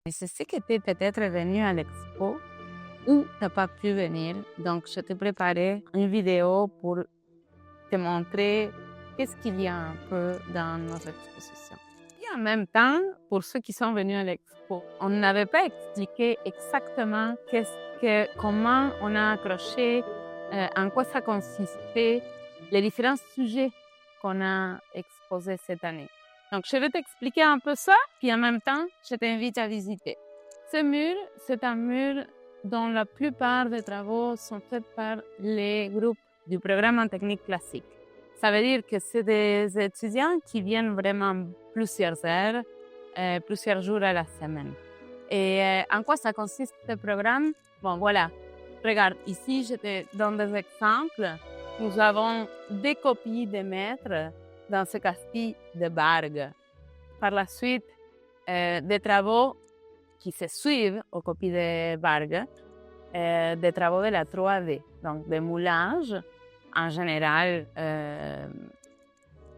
Et je sais que tu es peut-être venu à l'expo ou tu n'as pas pu venir. Donc, je t'ai préparé une vidéo pour te montrer qu'est-ce qu'il y a un peu dans notre exposition. Et en même temps, pour ceux qui sont venus à l'expo, on n'avait pas expliqué exactement comment on a accroché, en quoi ça consistait, les différents sujets qu'on a exposés cette année. Donc, je vais t'expliquer un peu ça, puis en même temps, je t'invite à visiter. Ce mur, c'est un mur dont la plupart des travaux sont faits par les groupes du programme en technique classique. Ça veut dire que c'est des étudiants qui viennent vraiment plusieurs heures, plusieurs jours à la semaine. Et en quoi ça consiste ce programme? Bon, voilà. Regarde, ici, je te donne des exemples. Nous avons des copies de maîtres, dans ce cas-ci, de Bargue. Par la suite, des travaux qui se suivent aux copies de Bargue, des travaux de la 3D, donc des moulages. En général,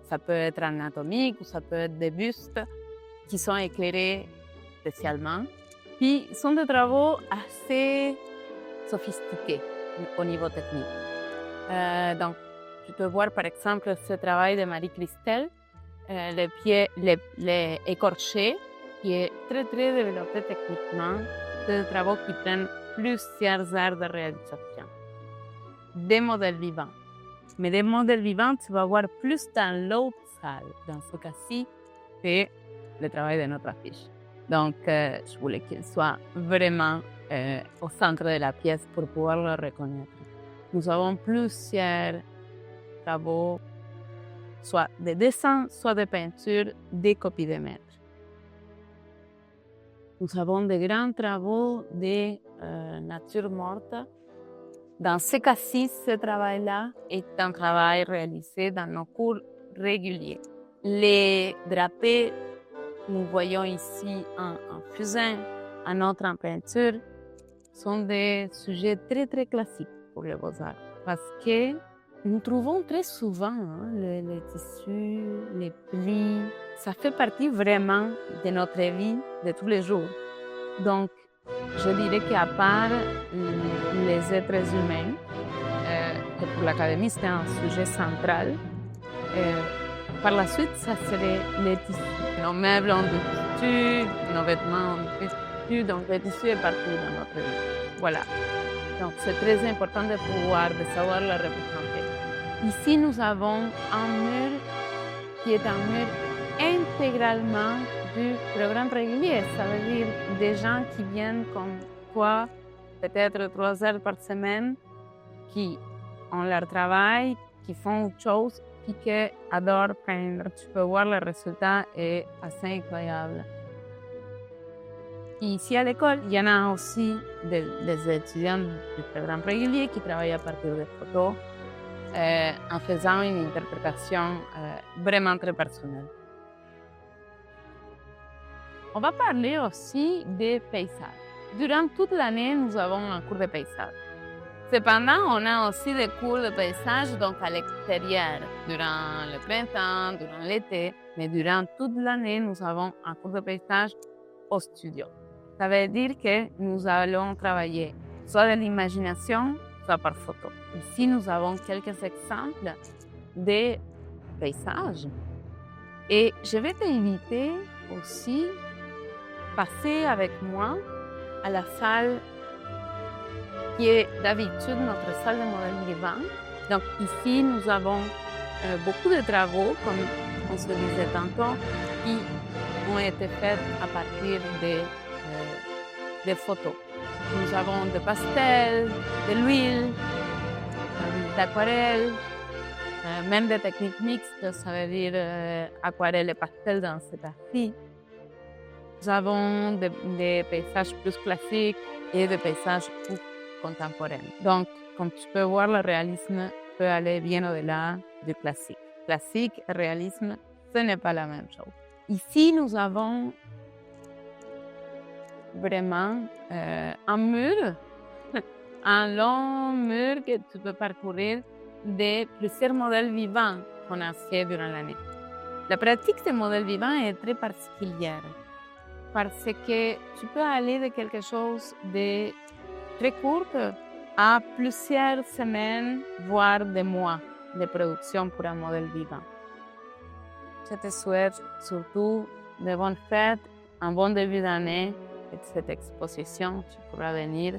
ça peut être anatomique ou ça peut être des bustes qui sont éclairés spécialement. Puis, ce sont des travaux assez sophistiqués au niveau technique. Donc, tu peux voir par exemple ce travail de Marie-Christelle, le pied écorché, qui est très très développé techniquement. C'est des travaux qui prennent plusieurs heures de réalisation. Des modèles vivants. Mais des modèles vivants, tu vas voir plus dans l'autre salle. Dans ce cas-ci, c'est le travail de notre affiche. Donc, je voulais qu'il soit vraiment au centre de la pièce pour pouvoir le reconnaître. Nous avons plusieurs travaux, soit de dessin, soit de peinture, des copies de maîtres. Nous avons de grands travaux de nature morte. Dans ce cas-ci, ce travail-là est un travail réalisé dans nos cours réguliers. Les drapés, nous voyons ici en fusain, un autre en peinture, sont des sujets très très classiques pour les beaux-arts. Parce que nous trouvons très souvent les tissus, les plis. Ça fait partie vraiment de notre vie de tous les jours. Donc, je dirais qu'à part les êtres humains, que pour l'Académie c'était un sujet central, par la suite, ça serait les tissus. Nos meubles ont du tissu, nos vêtements ont du tissu, donc le tissu est partout dans notre vie. Voilà. Donc, c'est très important de savoir le représenter. Ici, nous avons un mur qui est un mur intégralement du programme régulier. Ça veut dire des gens qui viennent comme toi, peut-être 3 heures par semaine, qui ont leur travail, qui font autre chose, puis qui adorent peindre. Tu peux voir le résultat est assez incroyable. Ici à l'école, il y en a aussi des étudiants du programme régulier qui travaillent à partir des photos en faisant une interprétation vraiment très personnelle. On va parler aussi des paysages. Durant toute l'année, nous avons un cours de paysage. Cependant, on a aussi des cours de paysage donc à l'extérieur, durant le printemps, durant l'été. Mais durant toute l'année, nous avons un cours de paysage au studio. Ça veut dire que nous allons travailler soit de l'imagination, soit par photo. Ici, nous avons quelques exemples de paysages. Et je vais t'inviter aussi à passer avec moi à la salle qui est d'habitude notre salle de modèles vivants. Donc ici, nous avons beaucoup de travaux, comme on se disait tantôt, qui ont été faits à partir des photos. Nous avons des pastels, de l'huile, d'aquarelle, même des techniques mixtes, ça veut dire aquarelle et pastel dans ce cas-ci. Nous avons des paysages plus classiques et des paysages plus contemporains. Donc, comme tu peux voir, le réalisme peut aller bien au-delà du classique. Classique et réalisme, ce n'est pas la même chose. Ici, nous avons vraiment un mur, un long mur que tu peux parcourir de plusieurs modèles vivants qu'on a fait durant l'année. La pratique des modèles vivants est très particulière. parce que tu peux aller de quelque chose de très court à plusieurs semaines, voire des mois de production pour un modèle vivant. Je te souhaite surtout de bonnes fêtes, un bon début d'année et cette exposition. Tu pourras venir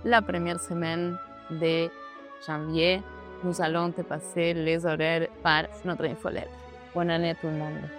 la première semaine de janvier. Nous allons te passer les horaires par notre infolettre. Bonne année tout le monde.